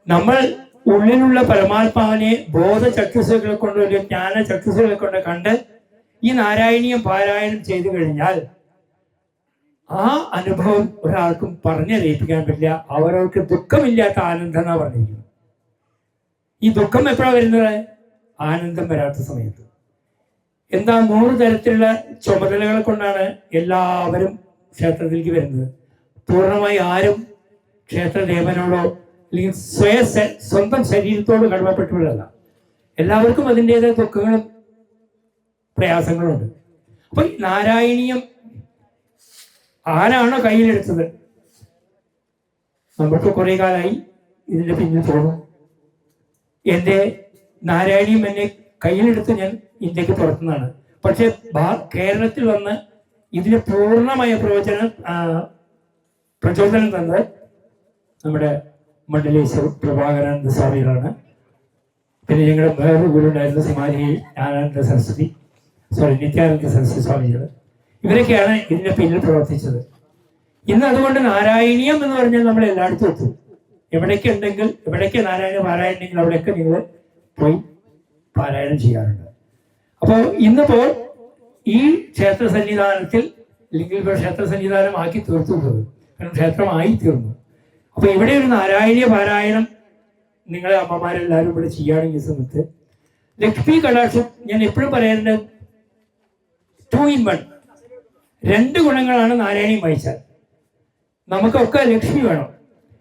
നമ്മൾ ഉള്ളിലുള്ള പരമാത്മാവിനെ ബോധചക്ഷുസുകളെ കൊണ്ട്, ഒരു ജ്ഞാന ചക്ഷുസുകളെ കൊണ്ട് കണ്ട് ഈ നാരായണീയം പാരായണം ചെയ്തു കഴിഞ്ഞാൽ ആ അനുഭവം ഒരാൾക്കും പറഞ്ഞറിയിപ്പിക്കാൻ പറ്റില്ല. അവർക്ക് ദുഃഖമില്ലാത്ത ആനന്ദം എന്നാ പറഞ്ഞിരിക്കുന്നത്. ഈ ദുഃഖം എപ്പോഴാണ് വരുന്നത്? ആനന്ദം വരാത്ത സമയത്ത്. എന്താ 100 തരത്തിലുള്ള ചുമതലകളെ കൊണ്ടാണ് എല്ലാവരും ക്ഷേത്രത്തിലേക്ക് വരുന്നത്. പൂർണ്ണമായി ആരും ക്ഷേത്രദേവനോടോ അല്ലെങ്കിൽ സ്വന്തം ശരീരത്തോട് കടമപ്പെട്ടുള്ളതല്ല. എല്ലാവർക്കും അതിൻ്റെതായ ദുഃഖങ്ങളും പ്രയാസങ്ങളുണ്ട്. അപ്പൊ നാരായണീയം ആരാണോ കയ്യിലെടുത്തത്, നമ്മൾക്ക് കുറെ കാലമായി ഇതിന്റെ പിന്നിൽ തോന്നും. എൻ്റെ നാരായണീയം എന്നെ കയ്യിലെടുത്ത് ഞാൻ ഇന്ത്യക്ക് പുറത്തുനിന്നാണ്. പക്ഷെ കേരളത്തിൽ വന്ന് ഇതിന് പൂർണ്ണമായ പ്രചോദനം തന്നത് നമ്മുടെ മണ്ഡലേശ്വർ പ്രഭാകരാനന്ദ സ്വാമികളാണ്. പിന്നെ ഞങ്ങളുടെ വേറൊരു ഗുരു ഉണ്ടായിരുന്ന സമാധി നിത്യാനന്ദ സരസ്വതി സ്വാമികൾ. ഇവരൊക്കെയാണ് ഇതിന്റെ പിന്നിൽ പ്രവർത്തിച്ചത്. ഇന്ന് അതുകൊണ്ട് നാരായണീയം എന്ന് പറഞ്ഞാൽ നമ്മൾ എല്ലായിടത്തും എത്തും. എവിടേക്ക് ഉണ്ടെങ്കിൽ, എവിടേക്ക് നാരായണ പാരായണം ഉണ്ടെങ്കിൽ അവിടെയൊക്കെ നിങ്ങൾ പോയി പാരായണം ചെയ്യാറുണ്ട്. അപ്പോൾ ഇന്നിപ്പോ ഈ ക്ഷേത്ര സന്നിധാനത്തിൽ, അല്ലെങ്കിൽ ഇപ്പോൾ ക്ഷേത്ര സന്നിധാനം ആക്കി തീർത്തു, കാരണം ക്ഷേത്രമായി തീർന്നു. അപ്പൊ ഇവിടെ ഒരു നാരായണീയ പാരായണം നിങ്ങളെ അമ്മമാരെല്ലാവരും ഇവിടെ ചെയ്യുകയാണെങ്കിൽ സമയത്ത് ലക്ഷ്മി കടാക്ഷം, ഞാൻ എപ്പോഴും പറയാറുണ്ട്, 2 in 1. 2 ഗുണങ്ങളാണ് നാരായണീയം വായിച്ചാൽ. നമുക്കൊക്കെ ലക്ഷ്മി വേണം.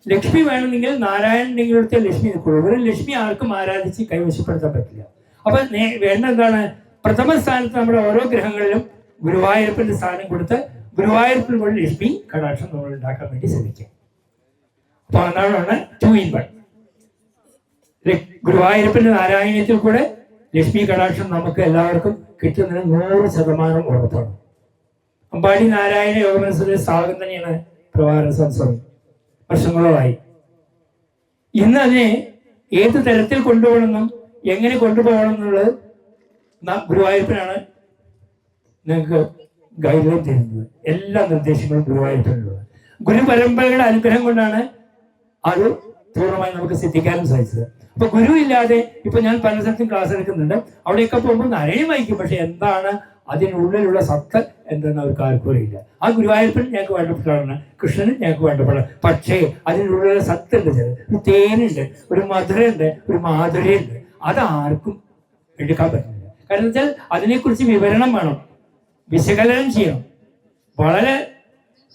ലക്ഷ്മി വേണമെങ്കിൽ നാരായണനെങ്കിൽ അടുത്ത ലക്ഷ്മി നിൽക്കുള്ളൂ. ഒരു ലക്ഷ്മി ആർക്കും ആരാധിച്ച് കൈവശപ്പെടുത്താൻ പറ്റില്ല. അപ്പൊ വേണ്ട എന്താണ്? പ്രഥമ സ്ഥാനത്ത് നമ്മുടെ ഓരോ ഗ്രഹങ്ങളിലും ഗുരുവായൂരപ്പന്റെ സ്ഥാനം കൊടുത്ത് ഗുരുവായൂരപ്പിൽ കൊണ്ട് ലക്ഷ്മി കടാക്ഷം നമ്മൾ ഉണ്ടാക്കാൻ വേണ്ടി ശ്രമിക്കാം. അപ്പൊ അതാണ് 2 in 1. ഗുരുവായൂരപ്പന്റെ നാരായണീയത്തിൽ കൂടെ ലക്ഷ്മി കടാക്ഷം നമുക്ക് എല്ലാവർക്കും കിട്ടുന്നതിന് 100% ഉറപ്പാണ്. അമ്പാടി നാരായണ യോഗമനസ്സിന്റെ സ്ഥാപകം തന്നെയാണ് പ്രഭാകരൻ സ്വാമി. വർഷങ്ങളായി. ഇന്ന് അതിനെ ഏത് തരത്തിൽ കൊണ്ടുപോകണമെന്നും എങ്ങനെ കൊണ്ടുപോകണം എന്നുള്ളത് ഗുരുവായൂരപ്പനാണ് നിങ്ങൾക്ക് ഗൈഡ് ലൈൻ തരുന്നത്. എല്ലാ നിർദ്ദേശങ്ങളും ഗുരുവായൂരപ്പനുള്ളത്. ഗുരുപരമ്പരയുടെ അനുഗ്രഹം കൊണ്ടാണ് അത് പൂർണ്ണമായി നമുക്ക് സിദ്ധിക്കാനും സാധിച്ചത്. അപ്പൊ ഗുരു ഇല്ലാതെ ഇപ്പൊ ഞാൻ പല സ്ഥലത്തും ക്ലാസ് എടുക്കുന്നുണ്ട്. അവിടെയൊക്കെ പോകുമ്പോൾ നാരായണീയം വായിക്കും. പക്ഷെ എന്താണ് അതിനുള്ളിലുള്ള സത്ത് എന്തെന്ന് അവർക്ക് ആർക്കും അറിയില്ല. ആ ഗുരുവായൂരപ്പൻ ഞങ്ങൾക്ക് വേണ്ടപ്പെട്ടാണ്, കൃഷ്ണനും ഞങ്ങൾക്ക് വേണ്ടപ്പെടാം. പക്ഷേ അതിനുള്ളിലുള്ള സത്തുണ്ട്, ഒരു തേനുണ്ട്, ഒരു മധുരമുണ്ട്, ഒരു മാധുര്യമുണ്ട്. അതാർക്കും എടുക്കാൻ പറ്റില്ല. കാരണം വെച്ചാൽ അതിനെക്കുറിച്ച് വിവരണം വേണം, വിശകലനം ചെയ്യണം. വളരെ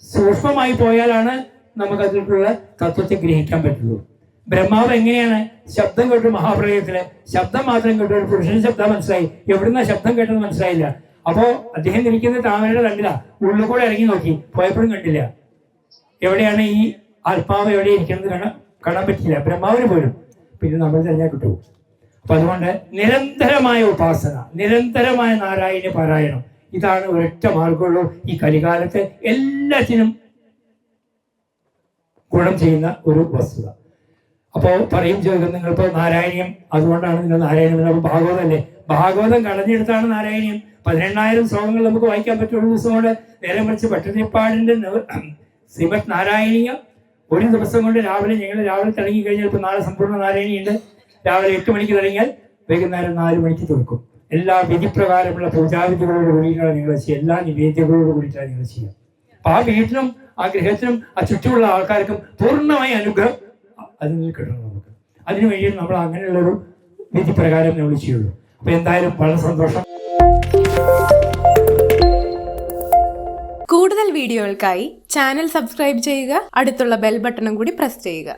സൂക്ഷ്മമായി പോയാലാണ് നമുക്കതിലുള്ള തത്വത്തെ ഗ്രഹിക്കാൻ പറ്റുള്ളൂ. ബ്രഹ്മാവ് എങ്ങനെയാണ്? ശബ്ദം കേട്ടു, മഹാപ്രളയത്തില് ശബ്ദം മാത്രം കേട്ടു, ഒരു പുരുഷന് ശബ്ദം മനസ്സിലായി. എവിടുന്ന ശബ്ദം കേട്ടത് മനസ്സിലായില്ല. അപ്പോ അദ്ദേഹം ഇരിക്കുന്ന താമരയുടെ കണ്ടില്ല, ഉള്ളിൽ കൂടെ ഇറങ്ങി നോക്കി, പോയപ്പോഴും കണ്ടില്ല. എവിടെയാണ് ഈ ആത്മാവ് എവിടെ ഇരിക്കുന്നത് കാണാൻ പറ്റില്ല ബ്രഹ്മാവിന് പോലും. പിന്നെ നമ്മൾ തന്നെ കിട്ടും. അപ്പൊ അതുകൊണ്ട് നിരന്തരമായ ഉപാസന, നിരന്തരമായ നാരായണ പാരായണം, ഇതാണ് ഒരൊറ്റ മാർഗമുള്ളൂ ഈ കലികാലത്ത് എല്ലാത്തിനും ഗുണം ചെയ്യുന്ന ഒരു വസ്തുത. അപ്പോൾ പറയും ചോദിക്കും, നിങ്ങളിപ്പോ നാരായണീയം അതുകൊണ്ടാണ് നിങ്ങൾ നാരായണീയം, ഭാഗവതല്ലേ? ഭാഗവതം കളഞ്ഞെടുത്താണ് നാരായണീയം. 18,000 ശ്ലോകങ്ങൾ നമുക്ക് വായിക്കാൻ പറ്റുള്ള ദിവസം കൊണ്ട്. നേരെ മറിച്ച് ഭട്ടതിരിപ്പാടിന്റെ ശ്രീമദ് നാരായണീയം ഒരു ദിവസം കൊണ്ട് രാവിലെ തുടങ്ങി കഴിഞ്ഞാൽ, ഇപ്പൊ നാളെ സമ്പൂർണ്ണ നാരായണിയുണ്ട്. രാവിലെ 8 മണിക്ക് തുടങ്ങിയാൽ വൈകുന്നേരം 4 മണിക്ക് തീർക്കും. എല്ലാ വിധിപ്രകാരമുള്ള പൂജാവിധികളോട് കൂടിയിട്ടാണ് നിങ്ങൾ ചെയ്യുക, എല്ലാ നിവേദ്യങ്ങളോട് കൂടിയിട്ടാണ് നിങ്ങൾ ചെയ്യുക. അപ്പൊ ആ വീട്ടിലും ആ ഗൃഹത്തിനും ആ ചുറ്റുമുള്ള ആൾക്കാർക്കും പൂർണ്ണമായ അനുഗ്രഹം അതിൽ നിന്ന് കിട്ടണം. നമുക്ക് അതിനു വേണ്ടി നമ്മൾ അങ്ങനെയുള്ളൊരു വിധിപ്രകാരം നമ്മൾ ചെയ്യുള്ളൂ. അപ്പൊ എന്തായാലും വളരെ സന്തോഷം. കൂടുതൽ വീഡിയോകൾക്കായി ചാനൽ സബ്സ്ക്രൈബ് ചെയ്യുക, അടുത്തുള്ള ബെൽ ബട്ടണും കൂടി പ്രസ് ചെയ്യുക.